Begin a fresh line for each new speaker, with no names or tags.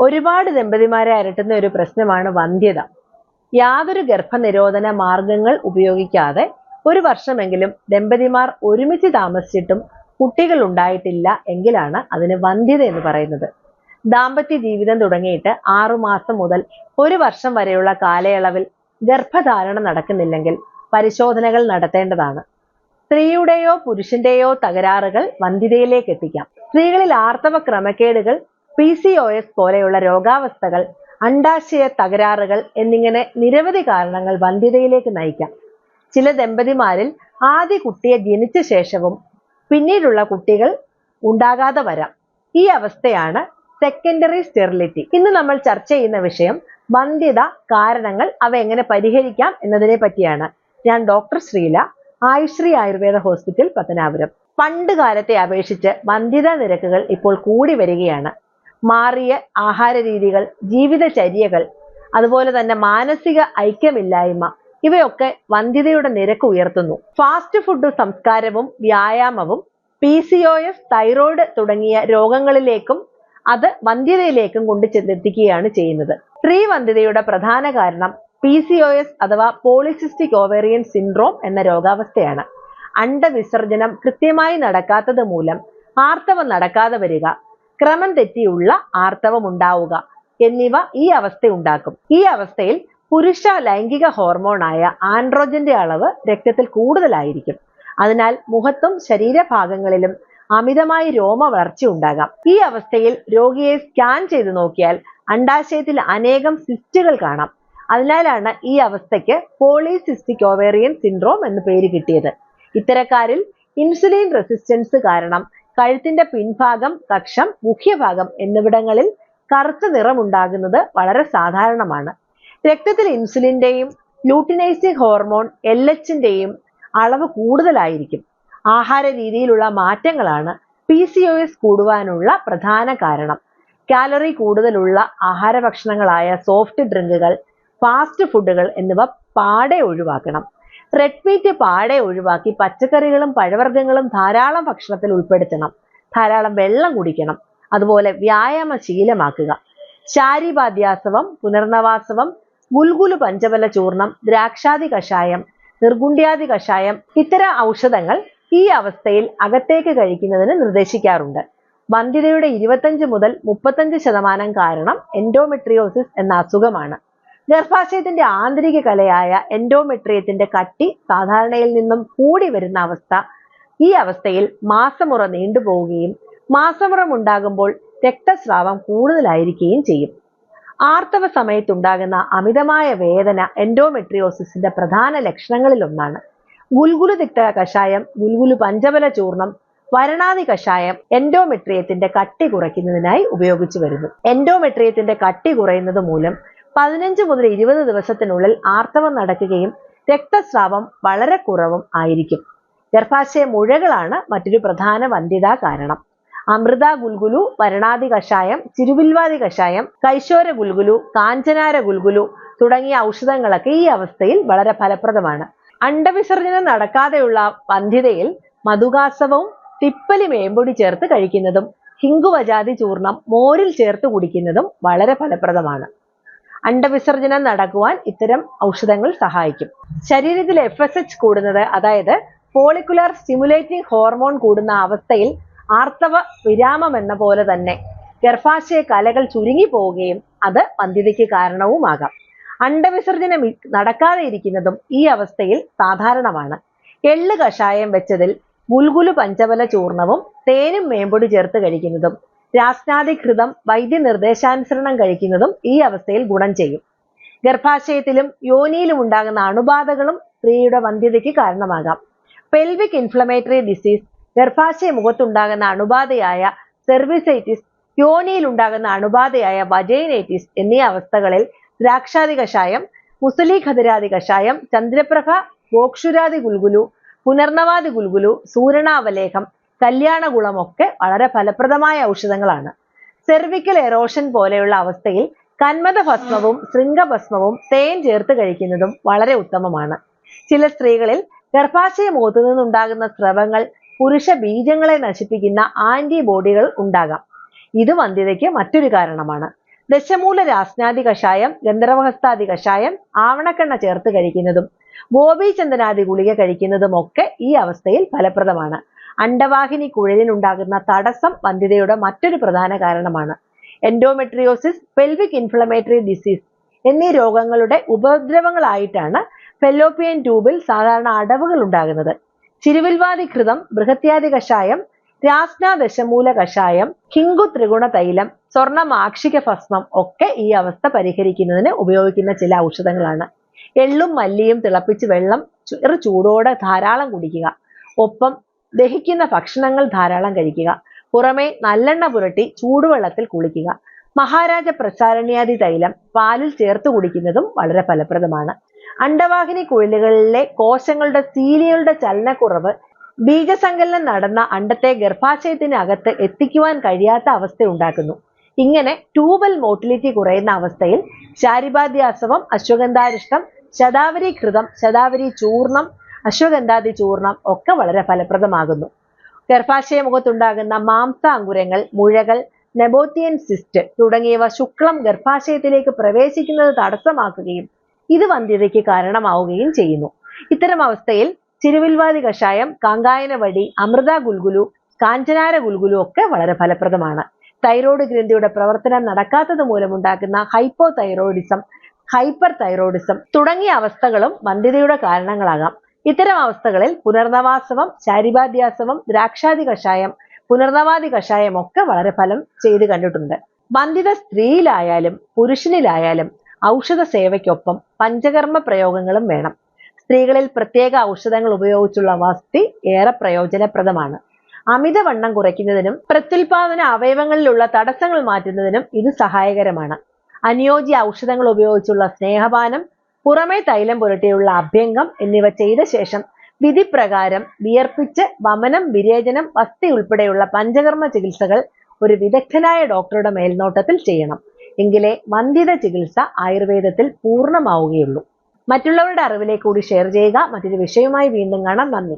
ഒരുപാട് ദമ്പതിമാരെ അലട്ടുന്ന ഒരു പ്രശ്നമാണ് വന്ധ്യത. യാതൊരു ഗർഭനിരോധന മാർഗങ്ങൾ ഉപയോഗിക്കാതെ 1 വർഷമെങ്കിലും ദമ്പതിമാർ ഒരുമിച്ച് താമസിച്ചിട്ടും കുട്ടികൾ ഉണ്ടായിട്ടില്ല എങ്കിലാണ് അതിന് വന്ധ്യത എന്ന് പറയുന്നത്. ദാമ്പത്യ ജീവിതം തുടങ്ങിയിട്ട് 6 മാസം മുതൽ 1 വർഷം വരെയുള്ള കാലയളവിൽ ഗർഭധാരണം നടക്കുന്നില്ലെങ്കിൽ പരിശോധനകൾ നടത്തേണ്ടതാണ്. സ്ത്രീയുടെയോ പുരുഷന്റെയോ തകരാറുകൾ വന്ധ്യതയിലേക്ക് എത്തിക്കാം. സ്ത്രീകളിൽ ആർത്തവ ക്രമക്കേടുകൾ, PCOS പോലെയുള്ള രോഗാവസ്ഥകൾ, അണ്ഡാശയ തകരാറുകൾ എന്നിങ്ങനെ നിരവധി കാരണങ്ങൾ വന്ധ്യതയിലേക്ക് നയിക്കാം. ചില ദമ്പതിമാരിൽ ആദ്യ കുട്ടിയെ ജനിച്ച ശേഷവും പിന്നീടുള്ള കുട്ടികൾ ഉണ്ടാകാതെ വരാം. ഈ അവസ്ഥയാണ് സെക്കൻഡറി സ്റ്റെറിലിറ്റി. ഇന്ന് നമ്മൾ ചർച്ച ചെയ്യുന്ന വിഷയം വന്ധ്യത, കാരണങ്ങൾ, അവ എങ്ങനെ പരിഹരിക്കാം എന്നതിനെ പറ്റിയാണ്. ഞാൻ ഡോക്ടർ ശ്രീല, ആയുശ്രീ ആയുർവേദ ഹോസ്പിറ്റൽ, പത്തനാപുരം. പണ്ട് കാലത്തെ അപേക്ഷിച്ച് വന്ധ്യതാ നിരക്കുകൾ ഇപ്പോൾ കൂടി വരികയാണ്. മാറിയ ആഹാര രീതികൾ, ജീവിതചര്യകൾ, അതുപോലെ തന്നെ മാനസിക ഐക്യമില്ലായ്മ, ഇവയൊക്കെ വന്ധ്യതയുടെ നിരക്ക് ഉയർത്തുന്നു. ഫാസ്റ്റ് ഫുഡ് സംസ്കാരവും വ്യായാമവും PCOS, തൈറോയ്ഡ് തുടങ്ങിയ രോഗങ്ങളിലേക്കും അത് വന്ധ്യതയിലേക്കും കൊണ്ടുചെന്നെത്തിക്കുകയാണ് ചെയ്യുന്നത്. സ്ത്രീ വന്ധ്യതയുടെ പ്രധാന കാരണം PCOS അഥവാ പോളിസിസ്റ്റിക് ഓവേറിയൻ സിൻഡ്രോം എന്ന രോഗാവസ്ഥയാണ്. അണ്ഡവിസർജനം കൃത്യമായി നടക്കാത്തത് മൂലം ആർത്തവം നടക്കാതെ വരിക, ക്രമം തെറ്റിയുള്ള ആർത്തവം ഉണ്ടാവുക എന്നിവ ഈ അവസ്ഥ ഉണ്ടാക്കും. ഈ അവസ്ഥയിൽ പുരുഷ ലൈംഗിക ഹോർമോണായ ആൻഡ്രോജന്റെ അളവ് രക്തത്തിൽ കൂടുതലായിരിക്കും. അതിനാൽ മുഖത്തും ശരീരഭാഗങ്ങളിലും അമിതമായി രോമ വളർച്ച ഉണ്ടാകാം. ഈ അവസ്ഥയിൽ രോഗിയെ സ്കാൻ ചെയ്ത് നോക്കിയാൽ അണ്ഡാശയത്തിൽ അനേകം സിസ്റ്റുകൾ കാണാം. അതിനാലാണ് ഈ അവസ്ഥയ്ക്ക് പോളിസിസ്റ്റിക് ഓവേറിയൻ സിൻഡ്രോം എന്ന് പേര് കിട്ടിയത്. ഇത്തരക്കാരിൽ ഇൻസുലിൻ റെസിസ്റ്റൻസ് കാരണം കഴുത്തിന്റെ പിൻഭാഗം, കക്ഷം, മുഖ്യഭാഗം എന്നിവിടങ്ങളിൽ കറുത്ത നിറമുണ്ടാകുന്നത് വളരെ സാധാരണമാണ്. രക്തത്തിൽ ഇൻസുലിന്റെയും ലൂട്ടിനൈസിംഗ് ഹോർമോൺ LHന്റെയും അളവ് കൂടുതലായിരിക്കും. ആഹാര രീതിയിലുള്ള മാറ്റങ്ങളാണ് PCOS കൂടുവാനുള്ള പ്രധാന കാരണം. കാലറി കൂടുതലുള്ള ആഹാര ഭക്ഷണങ്ങളായ സോഫ്റ്റ് ഡ്രിങ്കുകൾ, ഫാസ്റ്റ് ഫുഡുകൾ എന്നിവ പാടെ ഒഴിവാക്കണം. റെഡ് മീറ്റ് പാടെ ഒഴിവാക്കി പച്ചക്കറികളും പഴവർഗ്ഗങ്ങളും ധാരാളം ഭക്ഷണത്തിൽ ഉൾപ്പെടുത്തണം. ധാരാളം വെള്ളം കുടിക്കണം. അതുപോലെ വ്യായാമ ശീലമാക്കുക. ശാരീപാദ്യാസവം, പുനർനവാസവം, ഗുൽഗുലു പഞ്ചബല ചൂർണം, ദ്രാക്ഷാദി കഷായം, നിർഗുണ്ഡ്യാദി കഷായം, ഇത്തരം ഔഷധങ്ങൾ ഈ അവസ്ഥയിൽ അകത്തേക്ക് കഴിക്കുന്നതിന് നിർദ്ദേശിക്കാറുണ്ട്. വന്ധ്യതയുടെ 25 മുതൽ 35% കാരണം എൻഡോമെട്രിയോസിസ് എന്ന അസുഖമാണ്. ഗർഭാശയത്തിന്റെ ആന്തരിക കലയായ എൻഡോമെട്രിയത്തിന്റെ കട്ടി സാധാരണയിൽ നിന്നും കൂടി വരുന്ന അവസ്ഥ. ഈ അവസ്ഥയിൽ മാസമുറ നീണ്ടുപോവുകയും മാസമുറം ഉണ്ടാകുമ്പോൾ രക്തസ്രാവം കൂടുതലായിരിക്കുകയും ചെയ്യും. ആർത്തവ സമയത്തുണ്ടാകുന്ന അമിതമായ വേദന എൻഡോമെട്രിയോസിസിന്റെ പ്രധാന ലക്ഷണങ്ങളിൽ ഒന്നാണ്. ഗുൽഗുലു തിക്ത കഷായം, ഗുൽഗുലു പഞ്ചബല ചൂർണം, വരണാദി കഷായം എൻഡോമെട്രിയത്തിന്റെ കട്ടി കുറയ്ക്കുന്നതിനായി ഉപയോഗിച്ചു വരുന്നു. എൻഡോമെട്രിയത്തിന്റെ കട്ടി കുറയുന്നത് മൂലം 15 മുതൽ 20 ദിവസത്തിനുള്ളിൽ ആർത്തവം നടക്കുകയും രക്തസ്രാവം വളരെ കുറവും ആയിരിക്കും. ഗർഭാശയ മുഴകളാണ് മറ്റൊരു പ്രധാന വന്ധ്യതാ കാരണം. അമൃത ഗുൽഗുലു, വരണാദി കഷായം, ചിരുവിൽവാദി കഷായം, കൈശോര ഗുൽഗുലു, കാഞ്ചനാര ഗുൽഗുലു തുടങ്ങിയ ഔഷധങ്ങളൊക്കെ ഈ അവസ്ഥയിൽ വളരെ ഫലപ്രദമാണ്. അണ്ഡവിസർജനം നടക്കാതെയുള്ള വന്ധ്യതയിൽ മധുകാസവവും തിപ്പലി മേമ്പൊടി ചേർത്ത് കഴിക്കുന്നതും ഹിങ്കുവജാതി ചൂർണം മോരിൽ ചേർത്ത് കുടിക്കുന്നതും വളരെ ഫലപ്രദമാണ്. അണ്ഡവിസർജനം നടക്കുവാൻ ഇത്തരം ഔഷധങ്ങൾ സഹായിക്കും. ശരീരത്തിൽ FSH കൂടുന്നത്, അതായത് ഫോളിക്കുലർ സ്റ്റിമുലേറ്റിംഗ് ഹോർമോൺ കൂടുന്ന അവസ്ഥയിൽ ആർത്തവ വിരാമം എന്ന പോലെ തന്നെ ഗർഭാശയ കലകൾ ചുരുങ്ങി പോവുകയും അത് വന്ധ്യതയ്ക്ക് കാരണവുമാകാം. അണ്ഡവിസർജനം നടക്കാതെ ഇരിക്കുന്നതും ഈ അവസ്ഥയിൽ സാധാരണമാണ്. എള്ള് കഷായം വെച്ചതിൽ ഗുൽഗുലു പഞ്ചബല ചൂർണവും തേനും മേമ്പൊടി ചേർത്ത് കഴിക്കുന്നതും രാസ്നാദിഘൃതം വൈദ്യനിർദ്ദേശാനുസരണം കഴിക്കുന്നതും ഈ അവസ്ഥയിൽ ഗുണം ചെയ്യും. ഗർഭാശയത്തിലും യോനിയിലും ഉണ്ടാകുന്ന അണുബാധകളും സ്ത്രീയുടെ വന്ധ്യതയ്ക്ക് കാരണമാകാം. പെൽവിക് ഇൻഫ്ലമേറ്ററി ഡിസീസ്, ഗർഭാശയ മുഖത്തുണ്ടാകുന്ന അണുബാധയായ സെർവിസൈറ്റിസ്, യോനിയിൽ ഉണ്ടാകുന്ന അണുബാധയായ വജൈനൈറ്റിസ് എന്നീ അവസ്ഥകളിൽ ദ്രാക്ഷാദി കഷായം, മുസലി ഖദിരാദി കഷായം, ചന്ദ്രപ്രഭ, ഗോക്ഷുരാദി ഗുൽഗുലു, പുനർനവാദി ഗുൽഗുലു, സൂരണാവലേഹം, കല്യാണഗുളമൊക്കെ വളരെ ഫലപ്രദമായ ഔഷധങ്ങളാണ്. സെർവിക്കൽ എറോഷൻ പോലെയുള്ള അവസ്ഥയിൽ കന്മദഭസ്മവും ശൃംഗഭസ്മവും തേൻ ചേർത്ത് കഴിക്കുന്നതും വളരെ ഉത്തമമാണ്. ചില സ്ത്രീകളിൽ ഗർഭാശയ മുഖത്തു നിന്നുണ്ടാകുന്ന സ്രവങ്ങൾ പുരുഷ ബീജങ്ങളെ നശിപ്പിക്കുന്ന ആന്റിബോഡികൾ ഉണ്ടാകാം. ഇത് വന്ധ്യതയ്ക്ക് മറ്റൊരു കാരണമാണ്. ദശമൂല രാസ്നാദി കഷായം, ഗന്ധർവഹസ്താദി കഷായം, ആവണക്കെണ്ണ ചേർത്ത് കഴിക്കുന്നതും ഗോപീചന്ദനാദി ഗുളിക കഴിക്കുന്നതും ഒക്കെ ഈ അവസ്ഥയിൽ ഫലപ്രദമാണ്. അണ്ടവാഹിനി കുഴലിനുണ്ടാകുന്ന തടസ്സം വന്ധ്യതയുടെ മറ്റൊരു പ്രധാന കാരണമാണ്. എൻഡോമെട്രിയോസിസ്, പെൽവിക് ഇൻഫ്ലമേറ്ററി ഡിസീസ് എന്നീ രോഗങ്ങളുടെ ഉപദ്രവങ്ങളായിട്ടാണ് ഫെല്ലോപ്പിയൻ ട്യൂബിൽ സാധാരണ അടവുകൾ ഉണ്ടാകുന്നത്. ചിരുവിൽവാദി ഘൃതം, ബൃഹത്യാദി കഷായം, രാസ്ന ദശമൂല കഷായം, ഹിങ്കു ത്രിഗുണ തൈലം, സ്വർണ്ണമാക്ഷിക ഭസ്മം ഒക്കെ ഈ അവസ്ഥ പരിഹരിക്കുന്നതിന് ഉപയോഗിക്കുന്ന ചില ഔഷധങ്ങളാണ്. എള്ളും മല്ലിയും തിളപ്പിച്ച് വെള്ളം ചൂടോടെ ധാരാളം കുടിക്കുക. ഒപ്പം ദഹിക്കുന്ന ഭക്ഷണങ്ങൾ ധാരാളം കഴിക്കുക. പുറമെ നല്ലെണ്ണ പുരട്ടി ചൂടുവെള്ളത്തിൽ കുളിക്കുക. മഹാരാജ പ്രസാരണ്യാദി തൈലം പാലിൽ ചേർത്ത് കുടിക്കുന്നതും വളരെ ഫലപ്രദമാണ്. അണ്ടവാഹിനി കുഴലുകളിലെ കോശങ്ങളുടെ സീലിയയുടെ ചലനക്കുറവ് ബീജസങ്കലനം നടന്ന അണ്ടത്തെ ഗർഭാശയത്തിന് അകത്ത് എത്തിക്കുവാൻ കഴിയാത്ത അവസ്ഥ ഉണ്ടാക്കുന്നു. ഇങ്ങനെ ട്യൂബൽ മോട്ടിലിറ്റി കുറയുന്ന അവസ്ഥയിൽ ശാരിബാദ്യാസവം, അശ്വഗന്ധാരിഷ്ടം, ശതാവരി ഘൃതം, ശതാവരി ചൂർണം, അശ്വഗന്ധാദി ചൂർണം ഒക്കെ വളരെ ഫലപ്രദമാകുന്നു. ഗർഭാശയ മുഖത്തുണ്ടാകുന്ന മാംസാങ്കുരങ്ങൾ, മുഴകൾ, നെബോത്തിയൻ സിസ്റ്റ് തുടങ്ങിയവ ശുക്ലം ഗർഭാശയത്തിലേക്ക് പ്രവേശിക്കുന്നത് തടസ്സമാക്കുകയും ഇത് വന്ധ്യതയ്ക്ക് കാരണമാവുകയും ചെയ്യുന്നു. ഇത്തരം അവസ്ഥയിൽ ചിരുവിൽവാദി കഷായം, കാങ്കായന വടി, അമൃത ഗുൽഗുലു, കാഞ്ചനാര ഗുൽഗുലു ഒക്കെ വളരെ ഫലപ്രദമാണ്. തൈറോയ്ഡ് ഗ്രന്ഥിയുടെ പ്രവർത്തനം നടക്കാത്തത് മൂലമുണ്ടാകുന്ന ഹൈപ്പോ തൈറോയിഡിസം, ഹൈപ്പർ തൈറോയിഡിസം തുടങ്ങിയ അവസ്ഥകളും വന്ധ്യതയുടെ കാരണങ്ങളാകാം. ഇത്തരം അവസ്ഥകളിൽ പുനർനവാസവം, ശാരിബാദ്യാസവം, ദ്രാക്ഷാദി കഷായം, പുനർനവാദി കഷായം ഒക്കെ വളരെ ഫലം ചെയ്ത് കണ്ടിട്ടുണ്ട്. വന്ധ്യത സ്ത്രീയിലായാലും പുരുഷനിലായാലും ഔഷധ സേവയ്ക്കൊപ്പം പഞ്ചകർമ്മ പ്രയോഗങ്ങളും വേണം. സ്ത്രീകളിൽ പ്രത്യേക ഔഷധങ്ങൾ ഉപയോഗിച്ചുള്ള വസ്തി ഏറെ പ്രയോജനപ്രദമാണ്. അമിതവണ്ണം കുറയ്ക്കുന്നതിനും പ്രത്യുൽപാദന അവയവങ്ങളിലുള്ള തടസ്സങ്ങൾ മാറ്റുന്നതിനും ഇത് സഹായകരമാണ്. അനുയോജ്യ ഔഷധങ്ങൾ ഉപയോഗിച്ചുള്ള സ്നേഹപാനം, പുറമേ തൈലം പുരട്ടിയുള്ള അഭ്യംഗം എന്നിവ ചെയ്ത ശേഷം വിധിപ്രകാരം വിയർപ്പിച്ച് വമനം, വിരേചനം, വസ്തി ഉൾപ്പെടെയുള്ള പഞ്ചകർമ്മ ചികിത്സകൾ ഒരു വിദഗ്ധനായ ഡോക്ടറുടെ മേൽനോട്ടത്തിൽ ചെയ്യണം. എങ്കിലേ വന്ധ്യത ചികിത്സ ആയുർവേദത്തിൽ പൂർണ്ണമാവുകയുള്ളൂ. മറ്റുള്ളവരുടെ അറിവിലേക്ക് കൂടി ഷെയർ ചെയ്യുക. മറ്റൊരു വിഷയവുമായി വീണ്ടും കാണാം. നന്ദി.